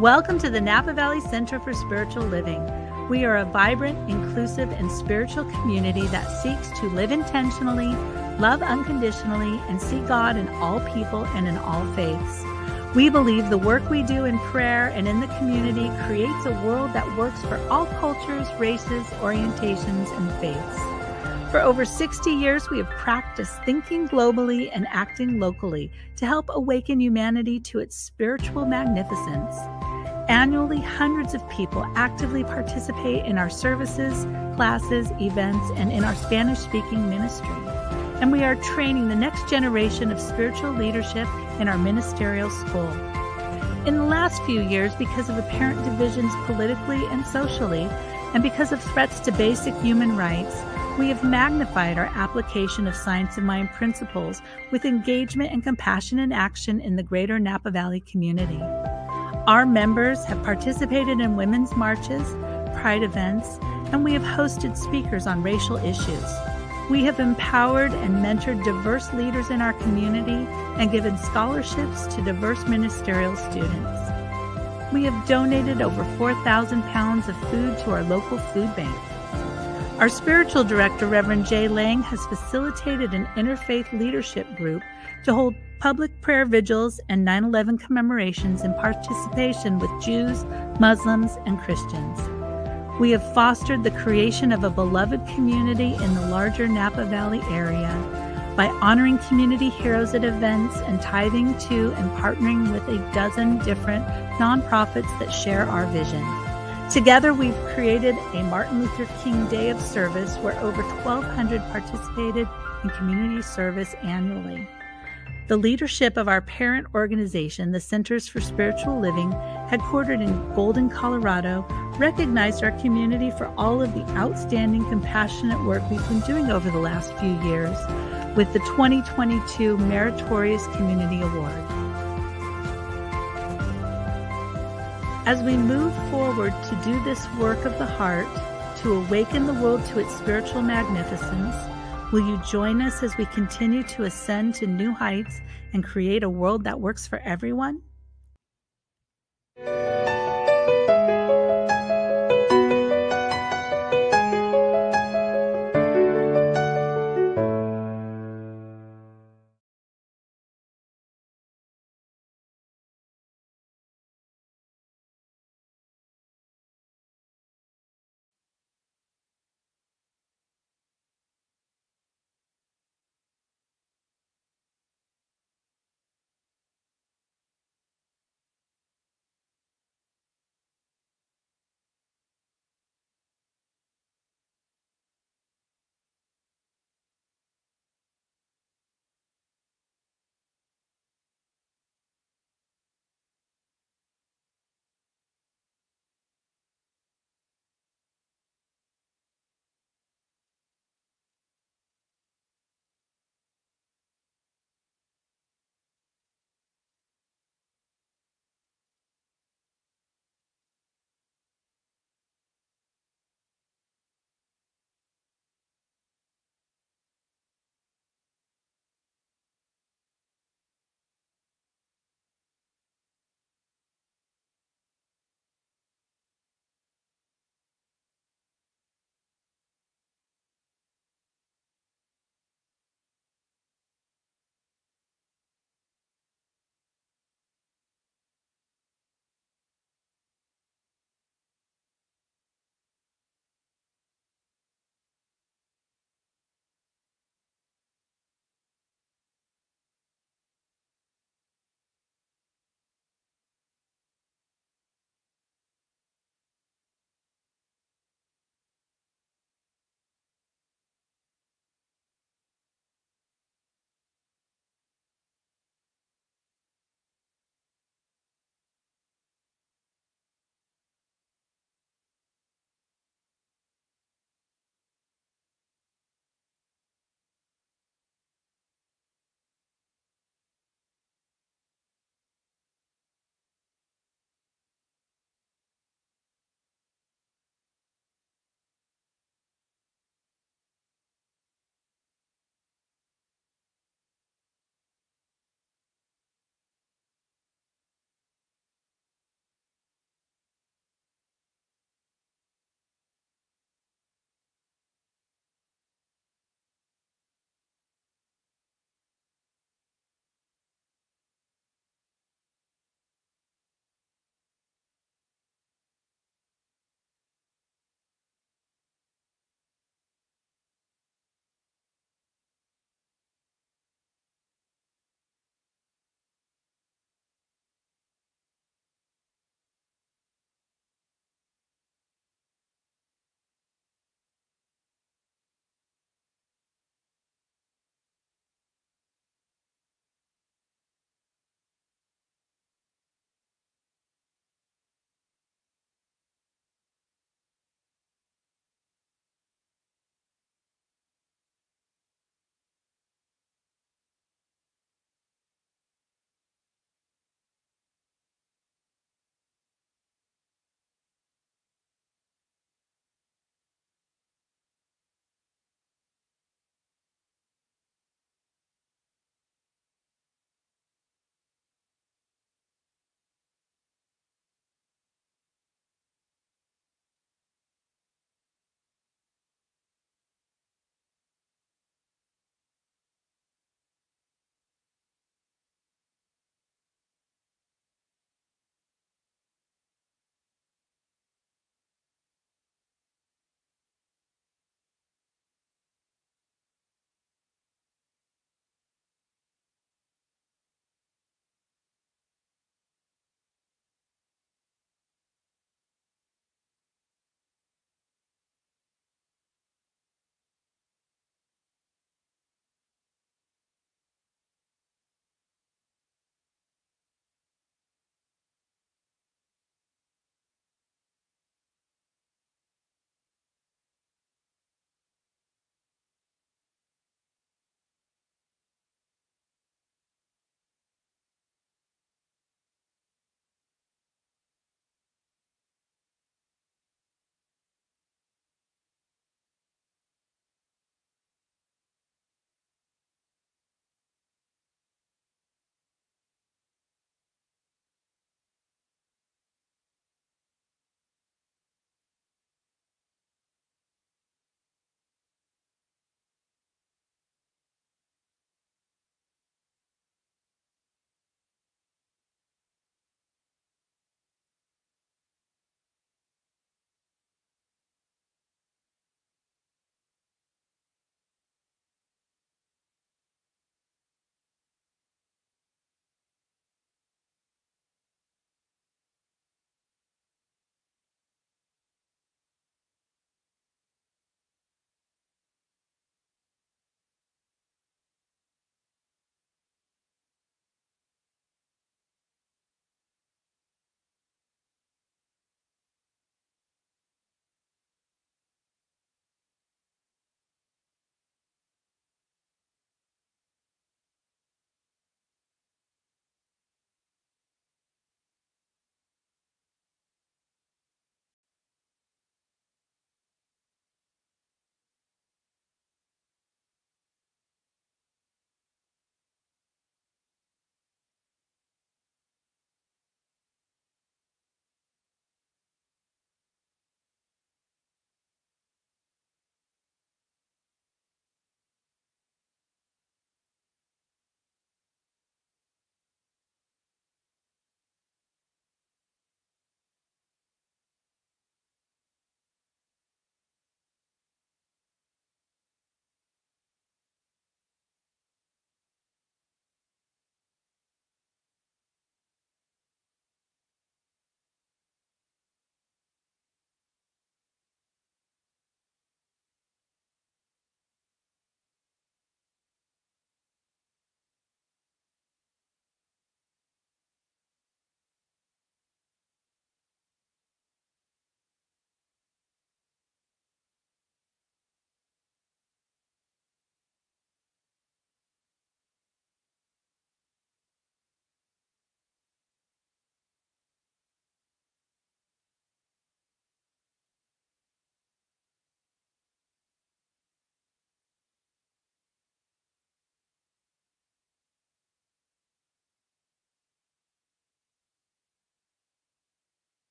Welcome to the Napa Valley Center for Spiritual Living. We are a vibrant, inclusive, and spiritual community that seeks to live intentionally, love unconditionally, and see God in all people and in all faiths. We believe the work we do in prayer and in the community creates a world that works for all cultures, races, orientations, and faiths. For over 60 years, we have practiced thinking globally and acting locally to help awaken humanity to its spiritual magnificence. Annually, hundreds of people actively participate in our services, classes, events, and in our Spanish-speaking ministry. And we are training the next generation of spiritual leadership in our ministerial school. In the last few years, because of apparent divisions politically and socially, and because of threats to basic human rights, we have magnified our application of Science of Mind principles with engagement and compassion in action in the greater Napa Valley community. Our members have participated in women's marches, pride events, and we have hosted speakers on racial issues. We have empowered and mentored diverse leaders in our community and given scholarships to diverse ministerial students. We have donated over 4,000 pounds of food to our local food bank. Our spiritual director, Reverend Jay Lang, has facilitated an interfaith leadership group to hold public prayer vigils and 9/11 commemorations in participation with Jews, Muslims, and Christians. We have fostered the creation of a beloved community in the larger Napa Valley area by honoring community heroes at events and tithing to and partnering with a dozen different nonprofits that share our vision. Together, we've created a Martin Luther King Day of Service where over 1,200 participated in community service annually. The leadership of our parent organization, the Centers for Spiritual Living, headquartered in Golden, Colorado, recognized our community for all of the outstanding, compassionate work we've been doing over the last few years with the 2022 Meritorious Community Award. As we move forward to do this work of the heart, to awaken the world to its spiritual magnificence, will you join us as we continue to ascend to new heights and create a world that works for everyone?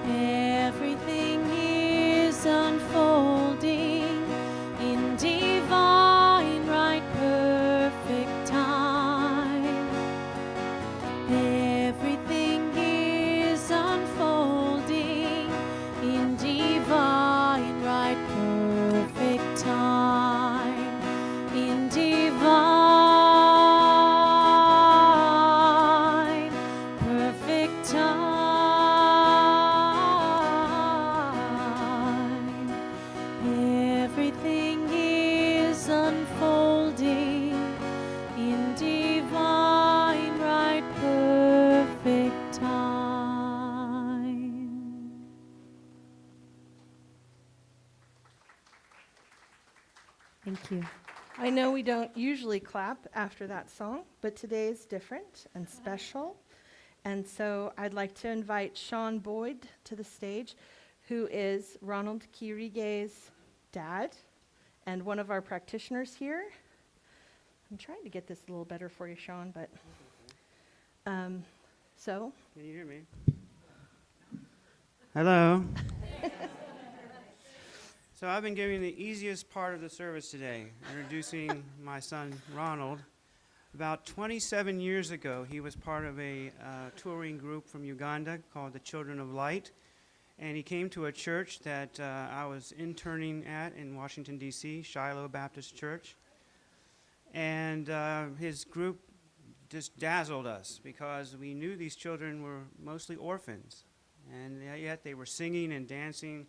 Everything is unfolding in divine, right, perfect time. Everything is unfolding in divine, right, perfect time. In divine, perfect time. Everything is unfolding in divine, right, perfect time. Thank you. I know we don't usually clap after that song, but today is different and special. And so I'd like to invite Sean Boyd to the stage, who is Ronald Kirige's dad and one of our practitioners here. I'm trying to get this a little better for you, Sean, but so. Can you hear me? Hello. So I've been giving the easiest part of the service today, introducing my son, Ronald. About 27 years ago, he was part of a touring group from Uganda called the Children of Light, and he came to a church that I was interning at in Washington, D.C., Shiloh Baptist Church. And his group just dazzled us because we knew these children were mostly orphans, and yet they were singing and dancing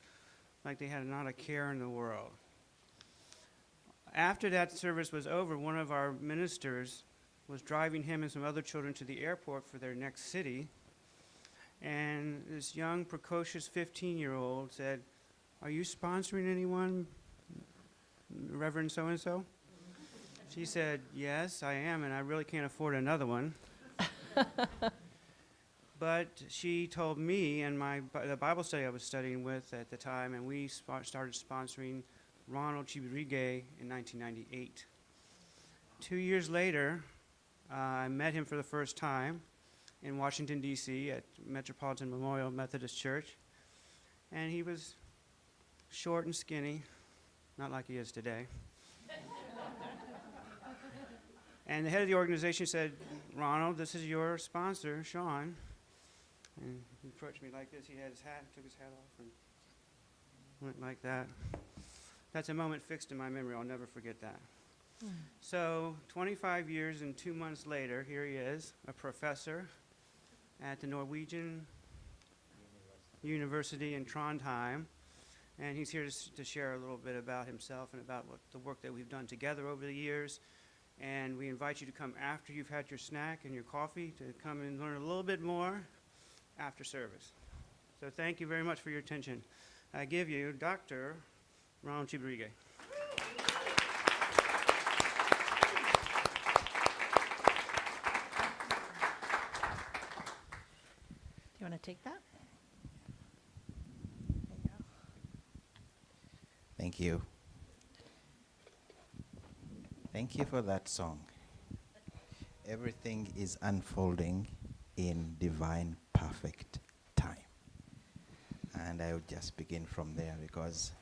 like they had not a care in the world. After that service was over, one of our ministers was driving him and some other children to the airport for their next city, and this young, precocious 15-year-old said, "Are you sponsoring anyone, Reverend so-and-so?" She said, "Yes, I am, and I really can't afford another one." But she told me and the Bible study I was studying with at the time, and we started sponsoring Ronald Chiburige in 1998. 2 years later, I met him for the first time in Washington, D.C. at Metropolitan Memorial Methodist Church, and he was short and skinny, not like he is today. And the head of the organization said, "Ronald, this is your sponsor, Sean." And he approached me like this. He had his hat, took his hat off, and went like that. That's a moment fixed in my memory. I'll never forget that. So 25 years and 2 months later, here he is, a professor at the Norwegian University in Trondheim. And he's here to share a little bit about himself and about the work that we've done together over the years. And we invite you to come after you've had your snack and your coffee to come and learn a little bit more after service. So thank you very much for your attention. I give you Dr. Ronald Chiburige. Do you want to take that? There you go. Thank you. Thank you for that song. Everything is unfolding in divine, perfect time. And I would just begin from there, because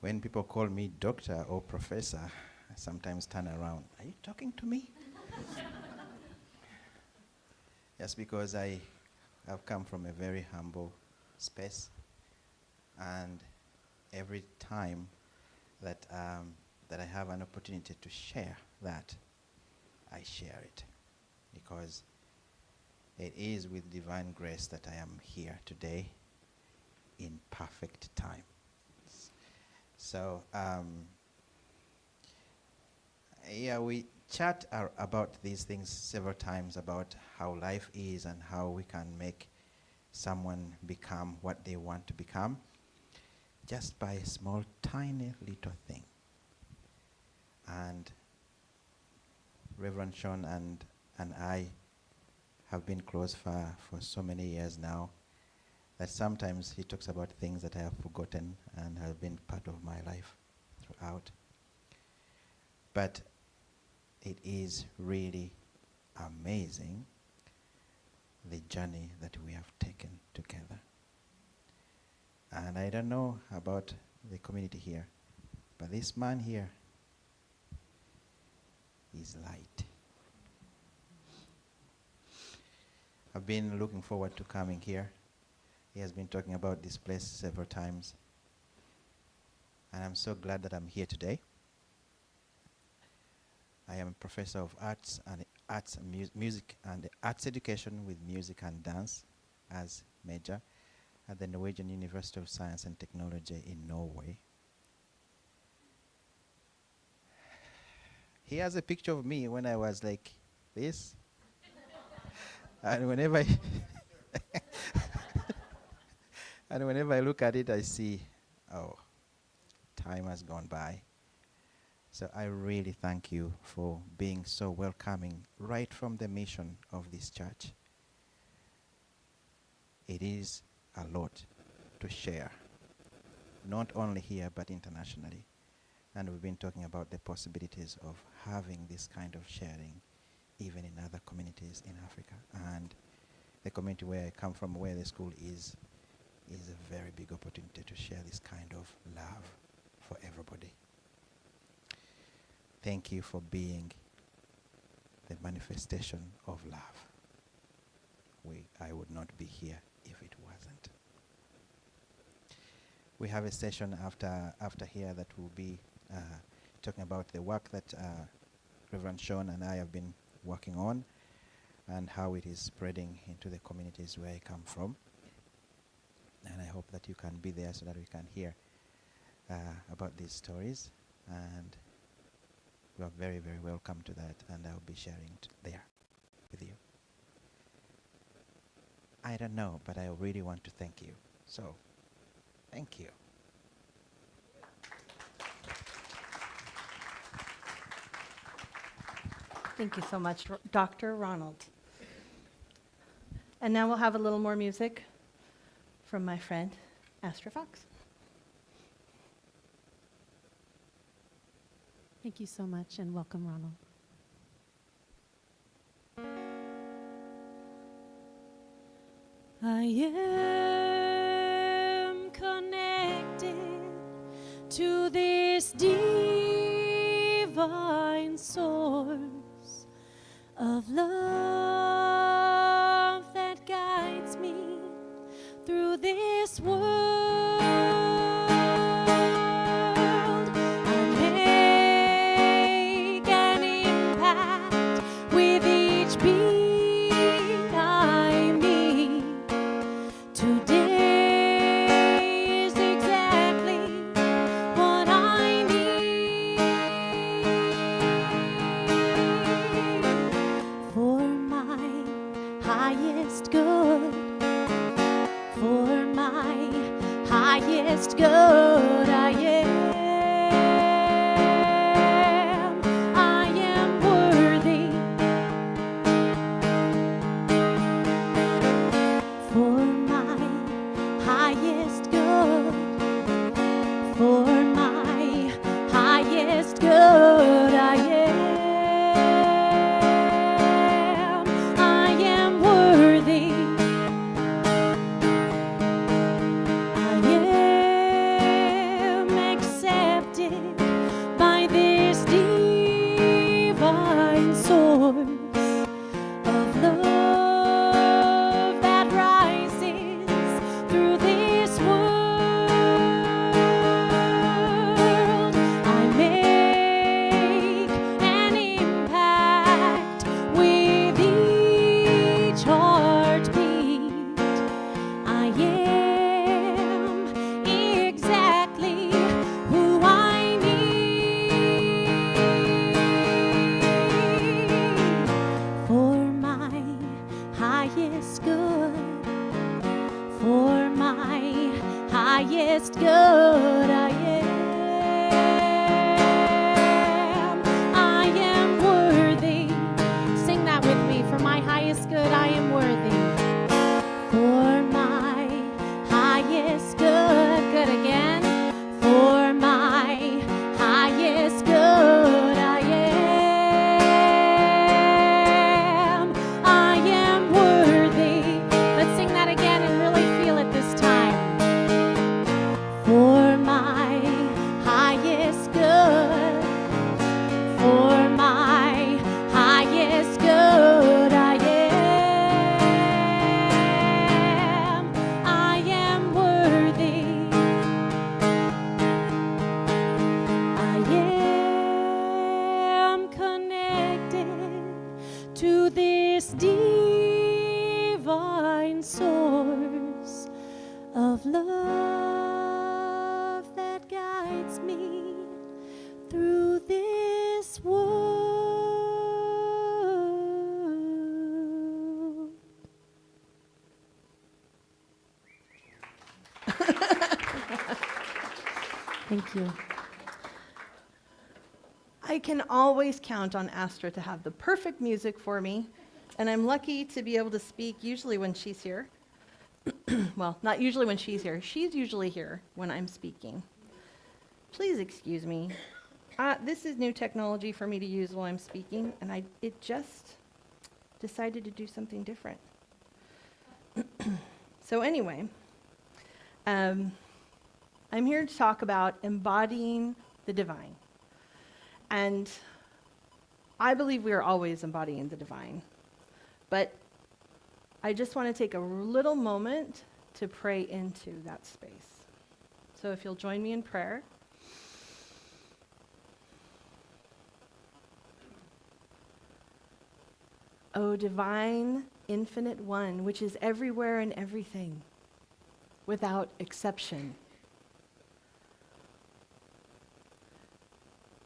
when people call me doctor or professor, I sometimes turn around. Are you talking to me? Just because I have come from a very humble space, and every time that I have an opportunity to share that, I share it, because it is with divine grace that I am here today in perfect time. So, we chat about these things several times, about how life is and how we can make someone become what they want to become just by a small, tiny little thing. And Reverend Sean and I have been close for so many years now that sometimes he talks about things that I have forgotten and have been part of my life throughout. But it is really amazing the journey that we have taken together. And I don't know about the community here, but this man here is light. I've been looking forward to coming here. He has been talking about this place several times. And I'm so glad that I'm here today. I am a professor of arts and music and arts education with music and dance as major at the Norwegian University of Science and Technology in Norway. He has a picture of me when I was like this. And whenever I look at it, I see, oh, time has gone by. So I really thank you for being so welcoming right from the mission of this church. It is a lot to share, not only here but internationally. And we've been talking about the possibilities of having this kind of sharing even in other communities in Africa. And the community where I come from, where the school is a very big opportunity to share this kind of love for everybody. Thank you for being the manifestation of love. I would not be here if it wasn't. We have a session after here that will be talking about the work that Reverend Sean and I have been working on and how it is spreading into the communities where I come from. And I hope that you can be there so that we can hear about these stories. And you are very, very welcome to that, and I'll be sharing there with you. I don't know, but I really want to thank you. So, thank you. Thank you so much, Dr. Ronald. And now we'll have a little more music from my friend, Astra Fox. Thank you so much, and welcome, Ronald. I am connected to this divine source of love that guides me through this world. Good I am worthy for my highest good, for my highest good I am worthy. Highest good I am worthy. Sing that with me. For my highest good I am worthy. For my highest good, good again. For my highest good I am worthy. Let's sing that again and really feel it this time. of love that guides me through this world. Thank you. I can always count on Astra to have the perfect music for me, and I'm lucky to be able to speak usually when she's here. Well, not usually when she's here. She's usually here when I'm speaking. Please excuse me. This is new technology for me to use while I'm speaking, and it just decided to do something different. So anyway, I'm here to talk about embodying the divine. And I believe we are always embodying the divine. But I just want to take a little moment to pray into that space. So if you'll join me in prayer. O divine, infinite one, which is everywhere and everything, without exception.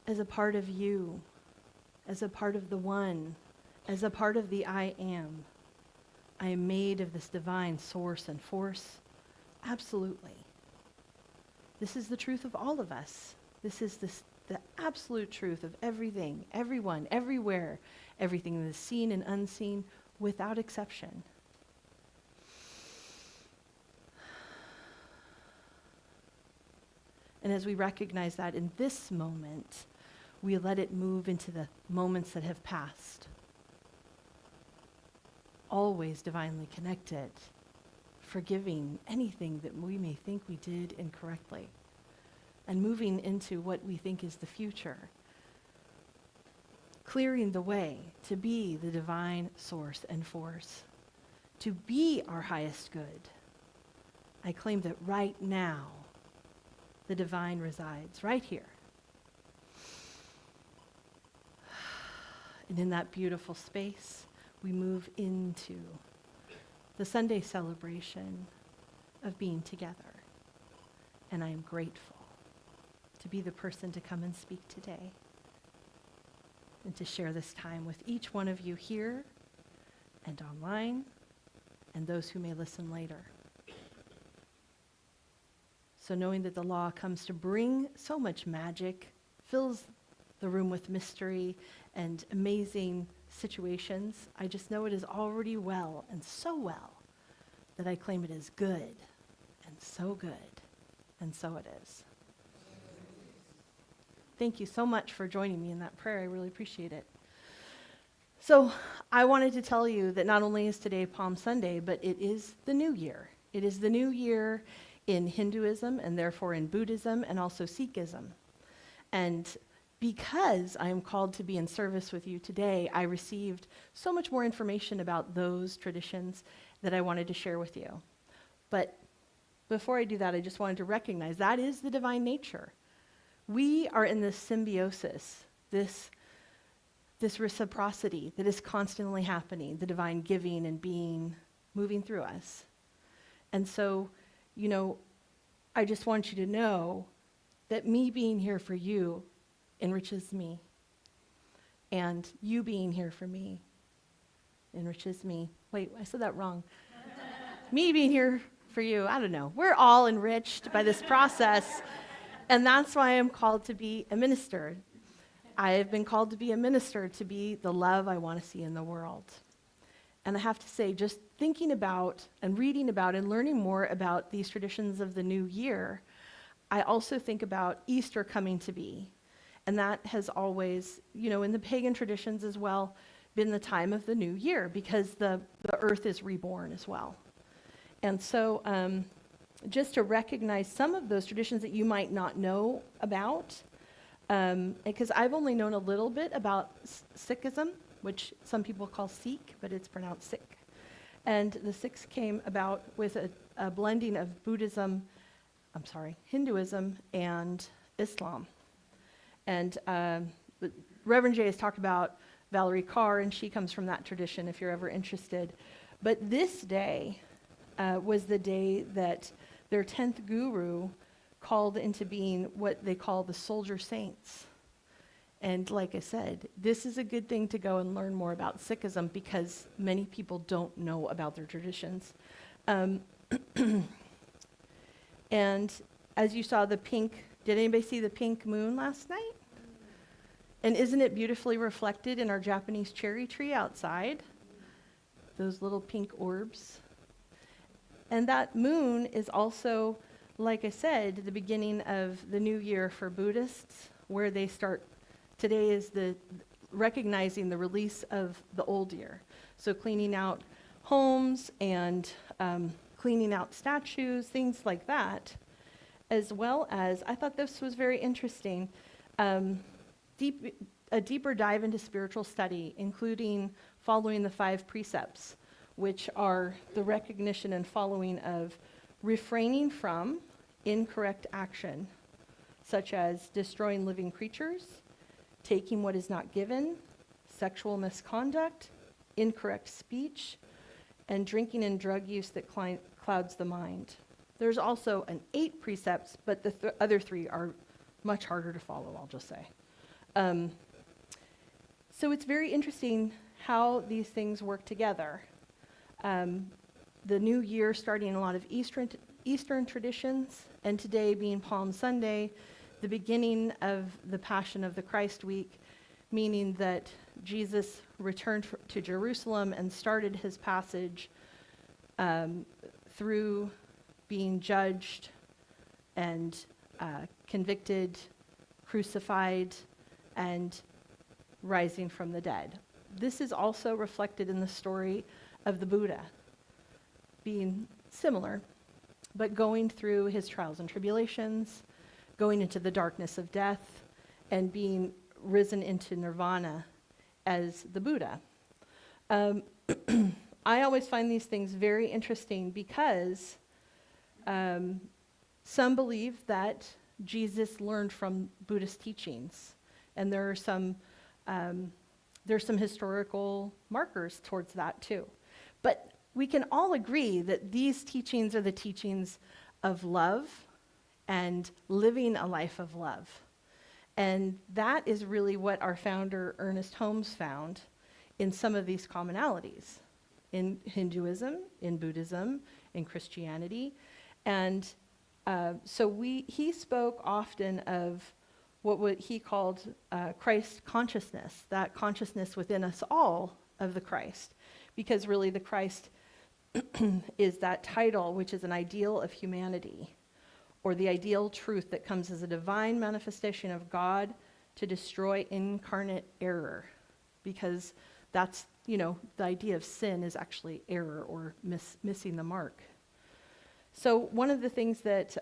As a part of you, as a part of the one, as a part of the I am made of this divine source and force. Absolutely. This is the truth of all of us. This is the absolute truth of everything, everyone, everywhere, everything that is seen and unseen, without exception. And as we recognize that in this moment, we let it move into the moments that have passed. Always divinely connected, forgiving anything that we may think we did incorrectly, and moving into what we think is the future. Clearing the way to be the divine source and force, to be our highest good. I claim that right now, the divine resides right here. And in that beautiful space, we move into the Sunday celebration of being together. And I am grateful to be the person to come and speak today and to share this time with each one of you here and online and those who may listen later. So knowing that the law comes to bring so much magic, fills the room with mystery and amazing situations, I just know it is already well, and so well, that I claim it is good, and so good, and so it is. Thank you so much for joining me in that prayer. I really appreciate it. So I wanted to tell you that not only is today Palm Sunday, but it is the new year. It is the new year in Hinduism, and therefore in Buddhism, and also Sikhism. And because I am called to be in service with you today, I received so much more information about those traditions that I wanted to share with you. But before I do that, I just wanted to recognize that is the divine nature. We are in this symbiosis, this reciprocity that is constantly happening, the divine giving and being moving through us. And so, I just want you to know that me being here for you enriches me. And you being here for me enriches me. Wait, I said that wrong. Me being here for you, I don't know. We're all enriched by this process. And that's why I'm called to be a minister. I have been called to be a minister, to be the love I want to see in the world. And I have to say, just thinking about and reading about and learning more about these traditions of the new year, I also think about Easter coming to be. And that has always, in the pagan traditions as well, been the time of the new year, because the earth is reborn as well. And so just to recognize some of those traditions that you might not know about, because I've only known a little bit about Sikhism, which some people call Sikh, but it's pronounced Sikh. And the Sikhs came about with a blending of Hinduism and Islam. And Reverend Jay has talked about Valerie Carr, and she comes from that tradition if you're ever interested. But this day was the day that their 10th guru called into being what they call the soldier saints. And like I said, this is a good thing to go and learn more about Sikhism because many people don't know about their traditions. And as you saw the pink, did anybody see the pink moon last night? And isn't it beautifully reflected in our Japanese cherry tree outside? Those little pink orbs. And that moon is also, like I said, the beginning of the new year for Buddhists, where they start. Today is the recognizing the release of the old year. So cleaning out homes and cleaning out statues, things like that, as well as, I thought this was very interesting, a deeper dive into spiritual study, including following the 5 precepts, which are the recognition and following of refraining from incorrect action, such as destroying living creatures, taking what is not given, sexual misconduct, incorrect speech, and drinking and drug use that clouds the mind. There's also an 8 precepts, but the other 3 are much harder to follow, I'll just say. So it's very interesting how these things work together. The new year starting a lot of Eastern traditions, and today being Palm Sunday, the beginning of the Passion of the Christ week, meaning that Jesus returned to Jerusalem and started his passage through being judged and convicted, crucified, and rising from the dead. This is also reflected in the story of the Buddha, being similar, but going through his trials and tribulations, going into the darkness of death, and being risen into nirvana as the Buddha. I always find these things very interesting because some believe that Jesus learned from Buddhist teachings, and there's some historical markers towards that too. But we can all agree that these teachings are the teachings of love and living a life of love. And that is really what our founder, Ernest Holmes, found in some of these commonalities in Hinduism, in Buddhism, in Christianity. And so he spoke often of what he called Christ consciousness, that consciousness within us all of the Christ. Because really the Christ is that title, which is an ideal of humanity, or the ideal truth that comes as a divine manifestation of God to destroy incarnate error. Because that's, the idea of sin is actually error or missing the mark. So one of the things that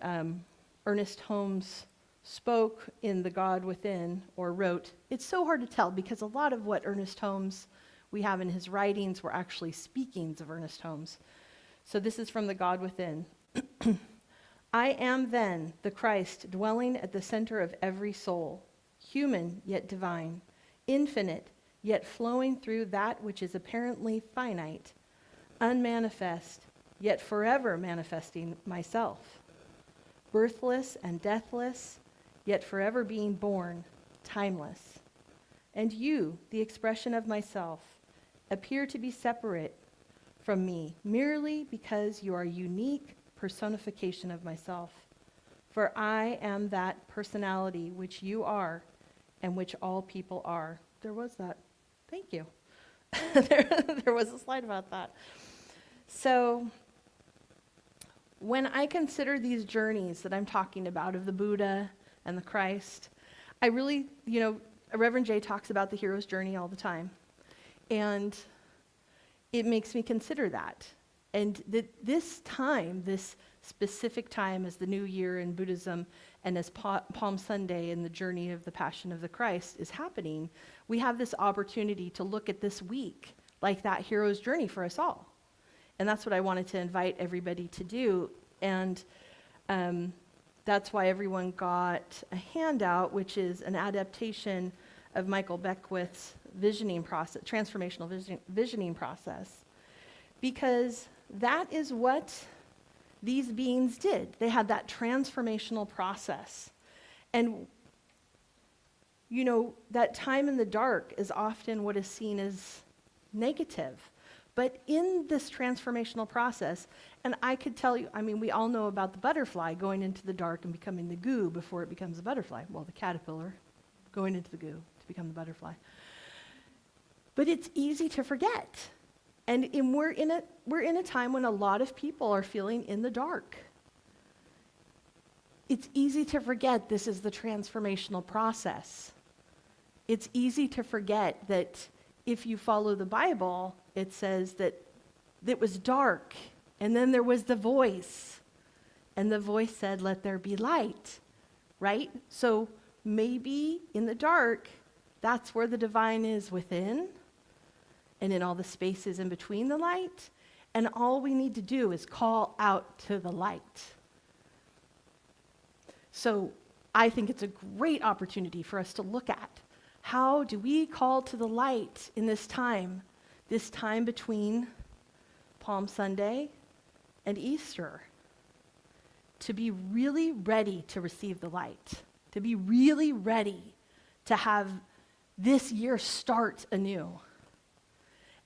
Ernest Holmes spoke in The God Within, or wrote, it's so hard to tell because a lot of what Ernest Holmes we have in his writings were actually speakings of Ernest Holmes. So this is from The God Within. I am then the Christ dwelling at the center of every soul, human yet divine, infinite yet flowing through that which is apparently finite, unmanifest yet forever manifesting myself, birthless and deathless yet forever being born, timeless. And you, the expression of myself, appear to be separate from me merely because you are a unique personification of myself. For I am that personality which you are and which all people are. There was that. Thank you. there was a slide about that. So when I consider these journeys that I'm talking about of the Buddha and the Christ, I really, Reverend Jay talks about the hero's journey all the time. And it makes me consider that. And this time, this specific time as the new year in Buddhism and as Palm Sunday and the journey of the Passion of the Christ is happening, we have this opportunity to look at this week like that hero's journey for us all. And that's what I wanted to invite everybody to do. And that's why everyone got a handout, which is an adaptation of Michael Beckwith's visioning process, transformational visioning process. Because that is what these beings did. They had that transformational process. And, that time in the dark is often what is seen as negative. But in this transformational process, and I could tell you, we all know about the butterfly going into the dark and becoming the goo before it becomes a butterfly. Well, the caterpillar going into the goo to become the butterfly. But it's easy to forget. And we're in a time when a lot of people are feeling in the dark. It's easy to forget this is the transformational process. It's easy to forget that if you follow the Bible, it says that it was dark, and then there was the voice, and the voice said, "Let there be light," right? So maybe in the dark, that's where the divine is within, and in all the spaces in between the light, and all we need to do is call out to the light. So I think it's a great opportunity for us to look at how do we call to the light in this time between Palm Sunday and Easter, to be really ready to receive the light, to be really ready to have this year start anew,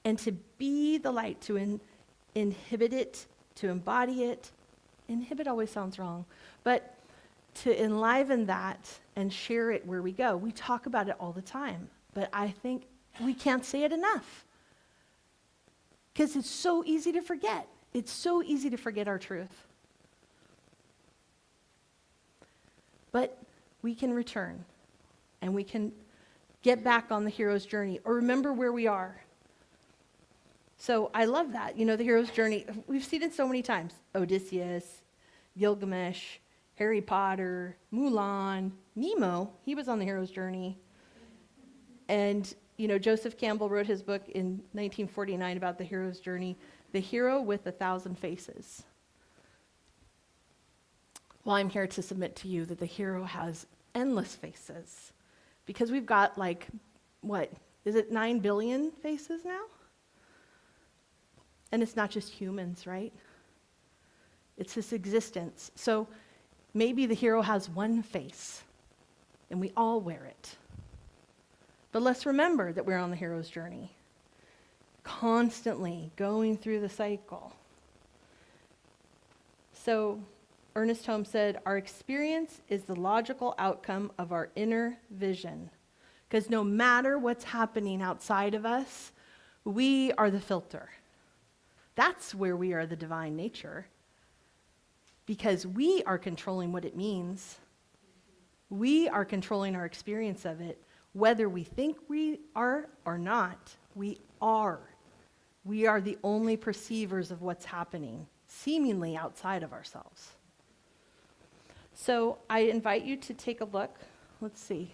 and to be the light, to inhibit it, to embody it. Inhibit always sounds wrong, but to enliven that and share it where we go. We talk about it all the time, but I think we can't say it enough because it's so easy to forget. It's so easy to forget our truth. But we can return and we can get back on the hero's journey or remember where we are. So I love that. The hero's journey, we've seen it so many times. Odysseus, Gilgamesh, Harry Potter, Mulan, Nemo, he was on the hero's journey. And, Joseph Campbell wrote his book in 1949 about the hero's journey, The Hero with 1,000 Faces. Well, I'm here to submit to you that the hero has endless faces because we've got 9 billion faces now? And it's not just humans, right? It's his existence. So maybe the hero has one face, and we all wear it. But let's remember that we're on the hero's journey, constantly going through the cycle. So Ernest Holmes said, our experience is the logical outcome of our inner vision. Because no matter what's happening outside of us, we are the filter. That's where we are the divine nature. Because we are controlling what it means. We are controlling our experience of it. Whether we think we are or not, we are. We are the only perceivers of what's happening, seemingly outside of ourselves. So I invite you to take a look. Let's see.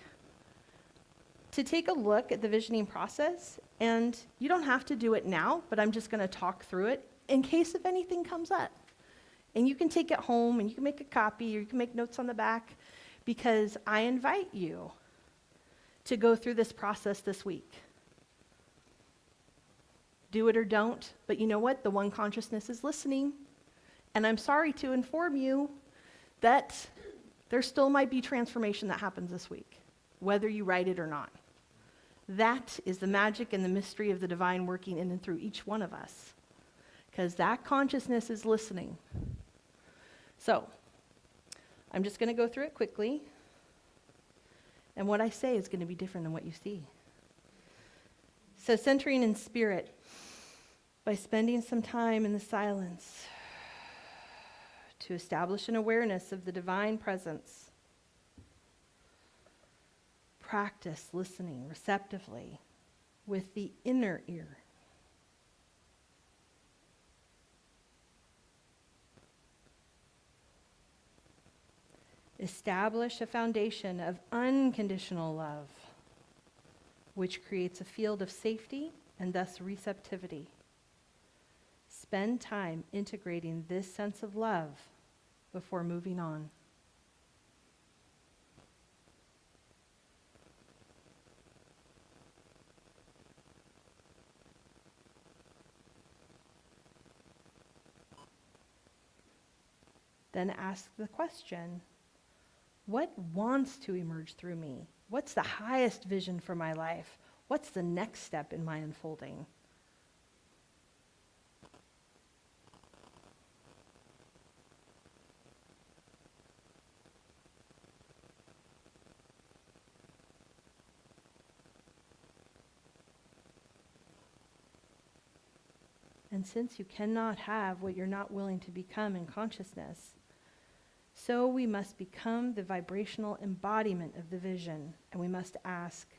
To take a look at the visioning process, and you don't have to do it now, but I'm just going to talk through it in case if anything comes up. And you can take it home, and you can make a copy, or you can make notes on the back, because I invite you to go through this process this week. Do it or don't, but you know what? The one consciousness is listening. And I'm sorry to inform you that there still might be transformation that happens this week, whether you write it or not. That is the magic and the mystery of the divine working in and through each one of us, because that consciousness is listening. So, I'm just going to go through it quickly, and what I say is going to be different than what you see. So, centering in spirit, by spending some time in the silence to establish an awareness of the divine presence. Practice listening receptively with the inner ear. Establish a foundation of unconditional love, which creates a field of safety and thus receptivity. Spend time integrating this sense of love before moving on. then ask the question, what wants to emerge through me? What's the highest vision for my life? What's the next step in my unfolding? And since you cannot have what you're not willing to become in consciousness, so we must become the vibrational embodiment of the vision. And we must ask,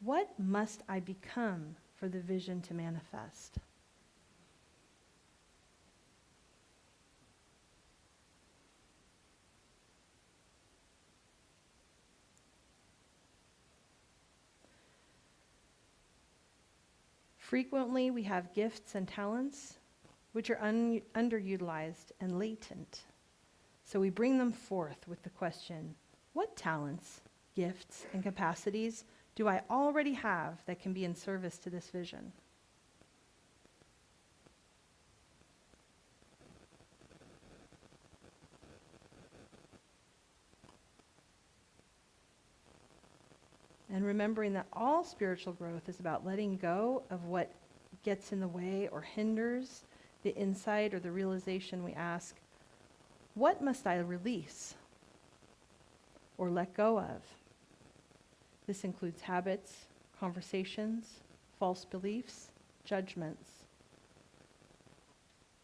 what must I become for the vision to manifest? Frequently, we have gifts and talents which are underutilized and latent. So we bring them forth with the question, what talents, gifts, and capacities do I already have that can be in service to this vision? And remembering that all spiritual growth is about letting go of what gets in the way or hinders the insight or the realization. We ask, what must I release or let go of? This includes habits, conversations, false beliefs, judgments.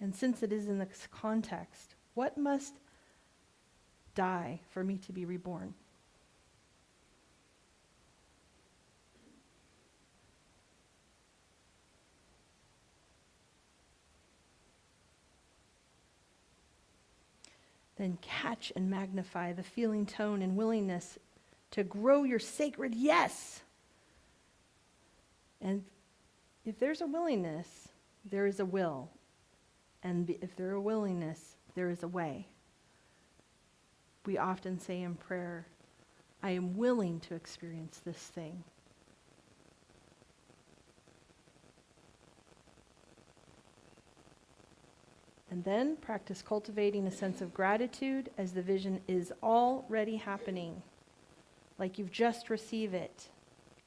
And since it is in this context, what must die for me to be reborn? Then catch and magnify the feeling tone and willingness to grow your sacred yes. And if there's a willingness, there is a will. And if there is a willingness, there is a way. We often say in prayer, I am willing to experience this thing. And then practice cultivating a sense of gratitude as the vision is already happening, like you've just received it,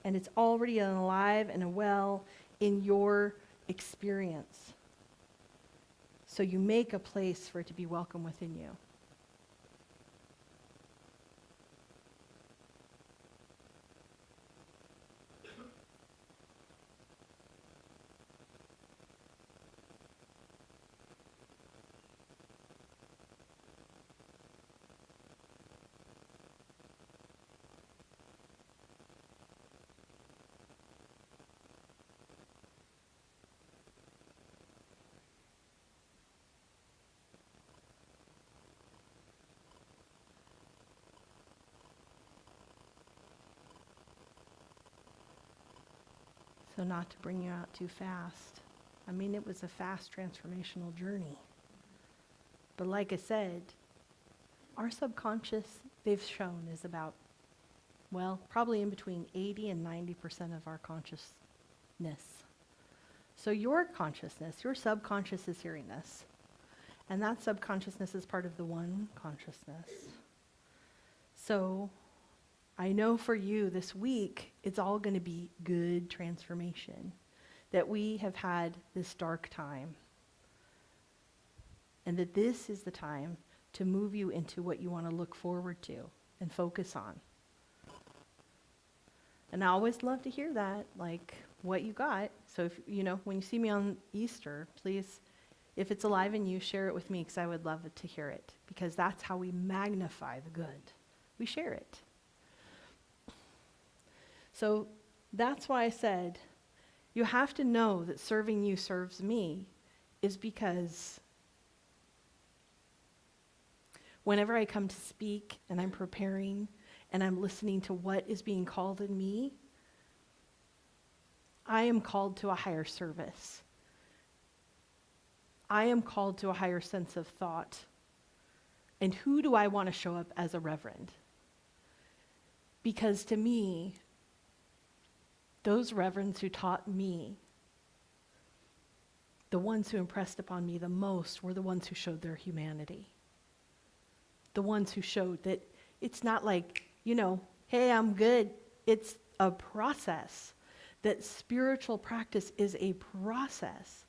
and it's already alive and well in your experience. So you make a place for it to be welcome within you. So not to bring you out too fast. I mean, it was a fast transformational journey. But like I said, our subconscious, they've shown, is about, well, probably in between 80 and 90% of our consciousness. So your consciousness, your subconscious is hearing this. And that subconsciousness is part of the one consciousness. So I know for you this week, it's all going to be good transformation. That we have had this dark time. And that this is the time to move you into what you want to look forward to and focus on. And I always love to hear that, like what you got. So if, when you see me on Easter, please, if it's alive in you, share it with me because I would love to hear it. Because that's how we magnify the good. We share it. So that's why I said, you have to know that serving you serves me is because whenever I come to speak and I'm preparing and I'm listening to what is being called in me, I am called to a higher service. I am called to a higher sense of thought. And who do I want to show up as a reverend? Because to me, those reverends who taught me, the ones who impressed upon me the most were the ones who showed their humanity. the ones who showed that it's not like, hey, I'm good. It's a process, that spiritual practice is a process.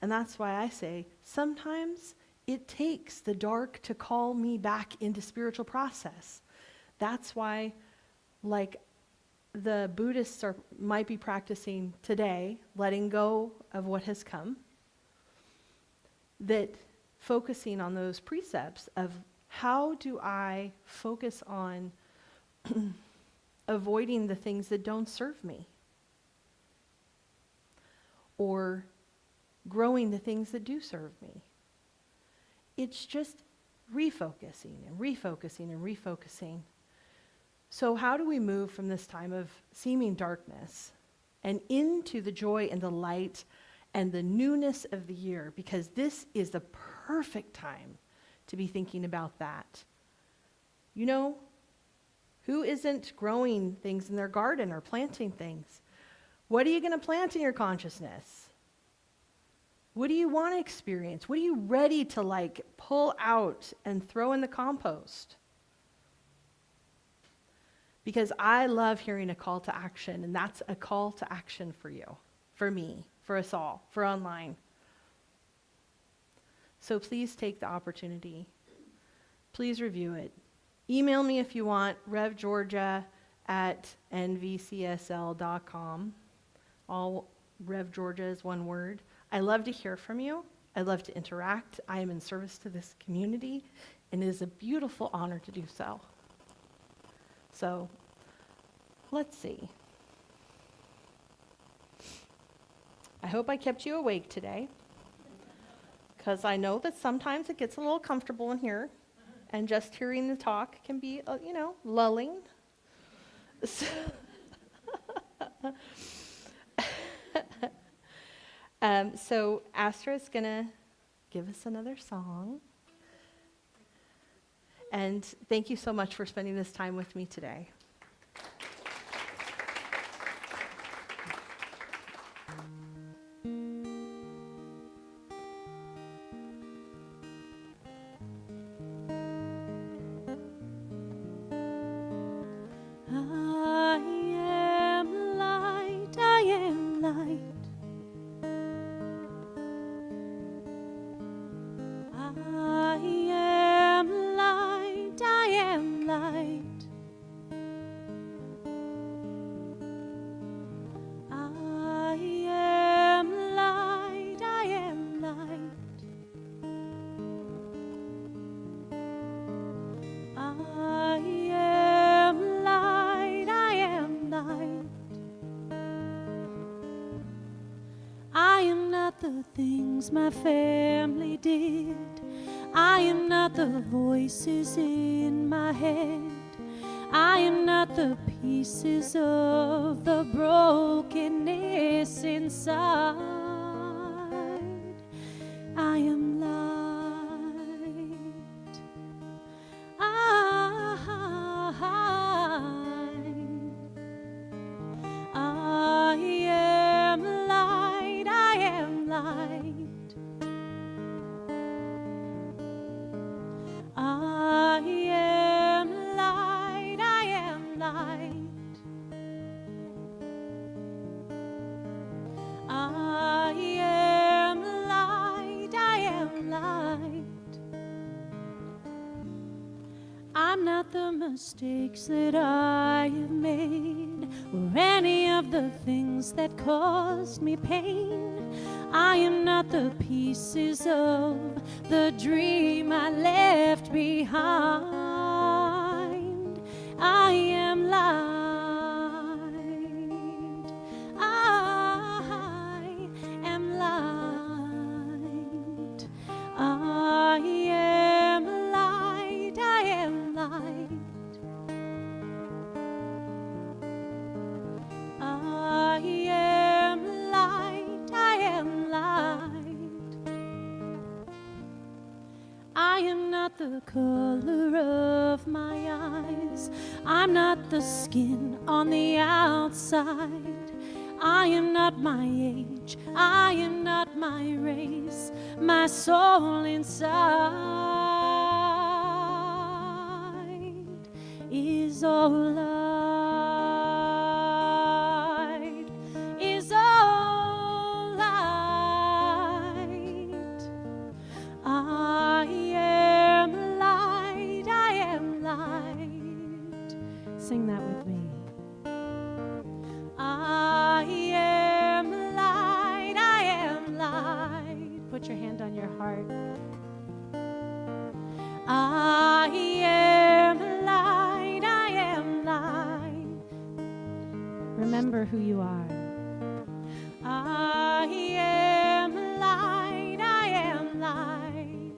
And that's why I say sometimes it takes the dark to call me back into spiritual process. That's why, like, the Buddhists might be practicing today, letting go of what has come, that focusing on those precepts of how do I focus on avoiding the things that don't serve me, or growing the things that do serve me. It's just refocusing and refocusing and refocusing. So how do we move from this time of seeming darkness and into the joy and the light and the newness of the year? Because this is the perfect time to be thinking about that. Who isn't growing things in their garden or planting things? What are you going to plant in your consciousness? What do you want to experience? What are you ready to pull out and throw in the compost? Because I love hearing a call to action, and that's a call to action for you, for me, for us all, for online. So please take the opportunity. Please review it. Email me if you want, revgeorgia@nvcsl.com. All Rev Georgia is one word. I love to hear from you. I love to interact. I am in service to this community, and it is a beautiful honor to do so. So, let's see. I hope I kept you awake today, because I know that sometimes it gets a little comfortable in here, and just hearing the talk can be, lulling. So Astra is going to give us another song. And thank you so much for spending this time with me today. The things my family did. I am not the voices in my head. I am not the pieces of the brokenness inside. I am light. I am light. I am light. I am light. I am light. I am light. I am light. I'm not the mistakes that I have made, or any of the things that caused me pain. I am not the pieces of the dream I left behind. I am light. I am light. I am light. I am light. I am light. I am light. I am not the color of my eyes. I'm not the skin on the outside. I am not my age. I am not my race. My soul inside. is all light, is all light. I am light, I am light. Sing that with me. I am light, I am light. Put your hand on your heart. I am light, I am light. Remember who you are. I am light, I am light.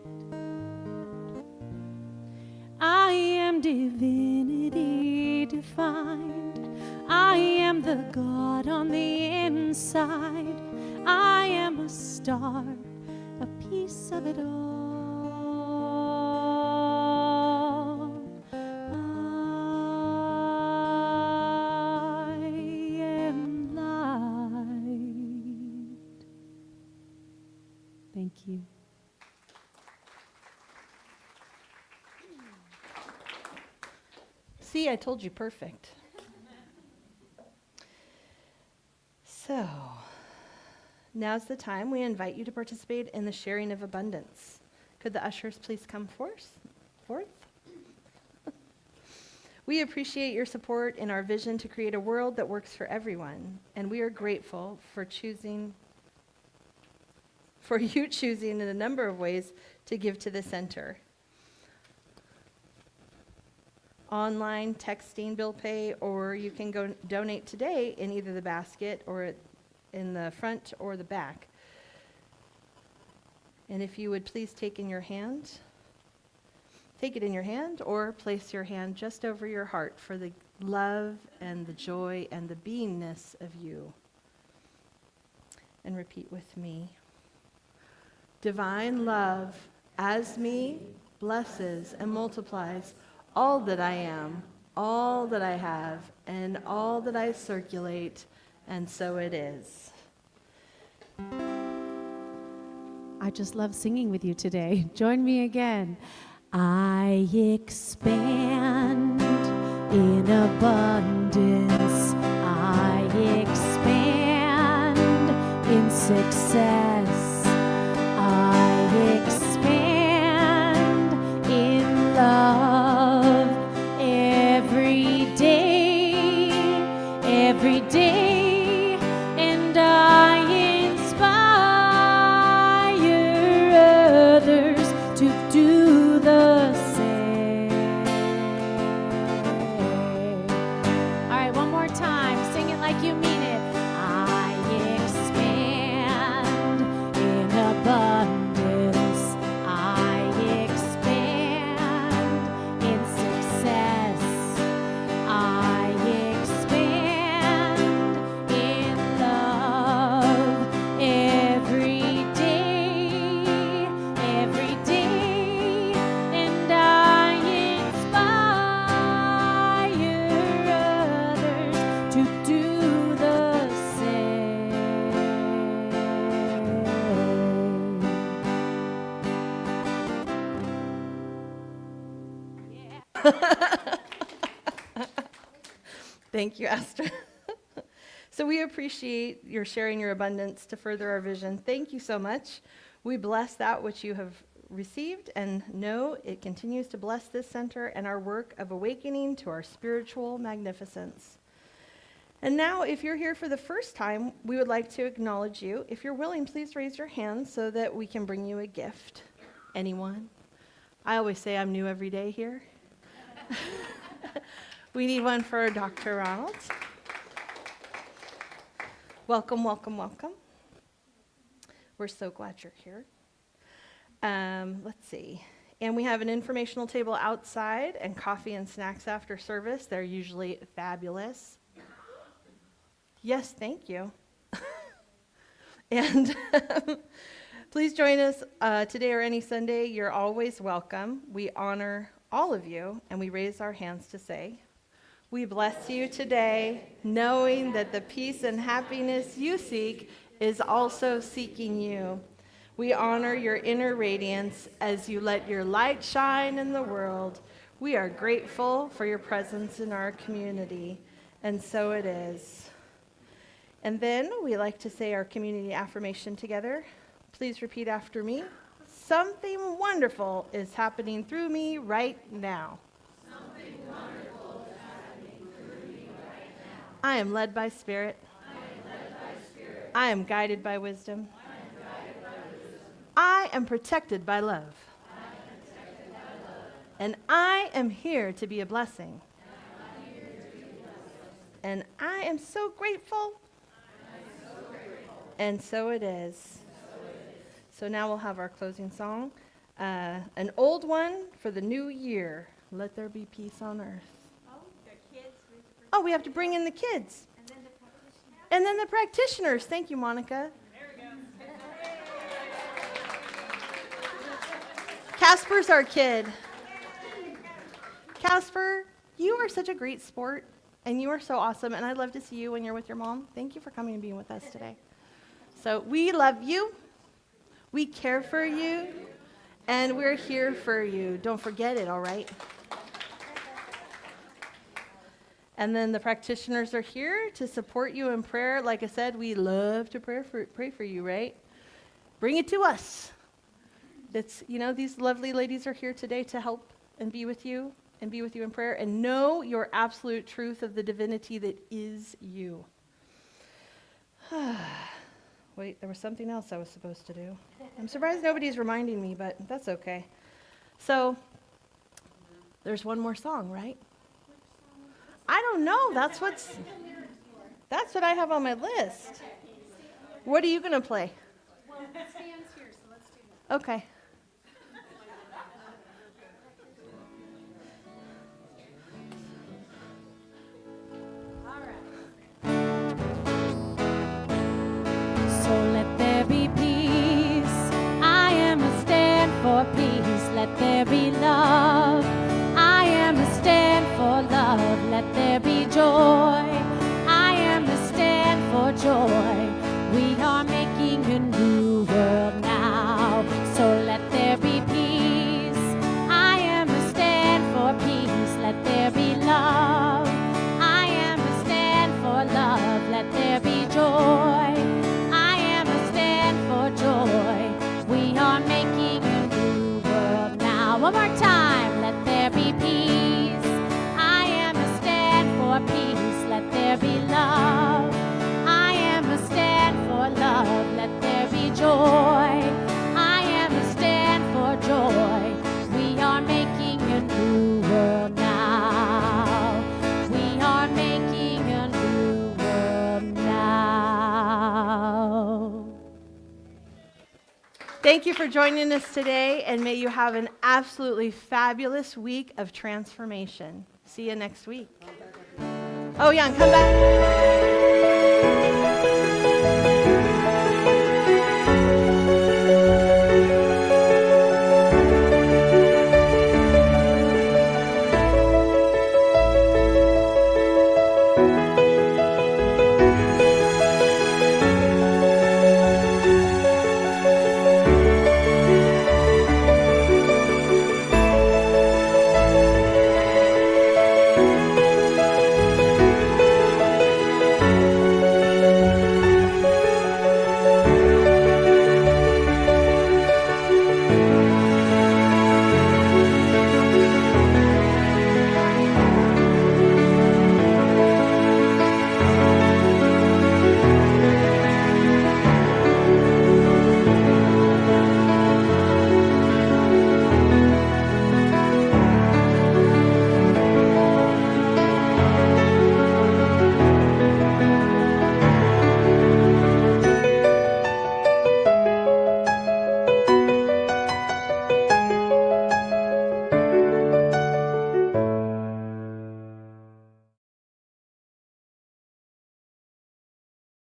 I am divinity defined. I am the God on the inside. I am a star, a piece of it all. I am light. Thank you. See, I told you perfect. So, now's the time we invite you to participate in the sharing of abundance. Could the ushers please come forth? We appreciate your support in our vision to create a world that works for everyone, and we are grateful for you choosing in a number of ways to give to the center. Online, texting, bill pay, or you can go donate today in either the basket or in the front or the back. And if you would please take it in your hand or place your hand just over your heart for the love and the joy and the beingness of you. And repeat with me. Divine love as me blesses and multiplies all that I am, all that I have, and all that I circulate, and so it is. I just love singing with you today. Join me again. I expand in abundance. I expand in success. I expand in love every day, and I inspire others to do the same. All right, one more time. Sing it like you mean it. I expand in abundance. I expand in success. I expand in love every day, and I inspire others to do the same. Thank you, Astra. So we appreciate your sharing your abundance to further our vision. Thank you so much. We bless that which you have received and know it continues to bless this center and our work of awakening to our spiritual magnificence. And now, if you're here for the first time, we would like to acknowledge you. If you're willing, please raise your hand so that we can bring you a gift. Anyone? I always say I'm new every day here. We need one for Dr. Ronald. Welcome, welcome, welcome. We're so glad you're here. Let's see. And we have an informational table outside and coffee and snacks after service. They're usually fabulous. Yes, thank you. And please join us today or any Sunday. You're always welcome. We honor all of you, and we raise our hands to say, we bless you today, knowing that the peace and happiness you seek is also seeking you. We honor your inner radiance as you let your light shine in the world. We are grateful for your presence in our community, and so it is. And then we like to say our community affirmation together. Please repeat after me. Something wonderful is happening through me right now. Something wonderful is happening through me right now. I am led by Spirit. I am guided by wisdom. I am protected by love. And I am here to be a blessing. And I am so grateful. And so it is. So now we'll have our closing song. An old one for the new year. Let there be peace on earth. Oh, we have to bring in the kids. And then the practitioners. Thank you, Monica. There we go. Casper's our kid. Casper, you are such a great sport, and you are so awesome, and I'd love to see you when you're with your mom. Thank you for coming and being with us today. So we love you. We care for you, and we're here for you. Don't forget it, all right? And then the practitioners are here to support you in prayer. Like I said, we love to pray for you, right? Bring it to us. These lovely ladies are here today to help and be with you in prayer, and know your absolute truth of the divinity that is you. Wait, there was something else I was supposed to do. I'm surprised nobody's reminding me, but that's okay. So, there's one more song, right? I don't know. That's what I have on my list. What are you going to play? Well, Stan's here, so let's do that. Okay. So let there be peace. I am a stand for peace. Let there be love. I am a stand for love. Let there be joy. I am a stand for joy. We are making a new world now. So let there be peace. I am a stand for peace. Let there be love. I am a stand for love. Let there be joy. I am a stand for joy. We are making a new world now. One more time. Let there be peace. I am a stand for peace. Let there be love. I am a stand for love. Let there be joy. I am a stand for joy. We are making a new world now. We are making a new world now. Thank you for joining us today, and may you have an absolutely fabulous week of transformation. See you next week. Oh, yeah, and come back.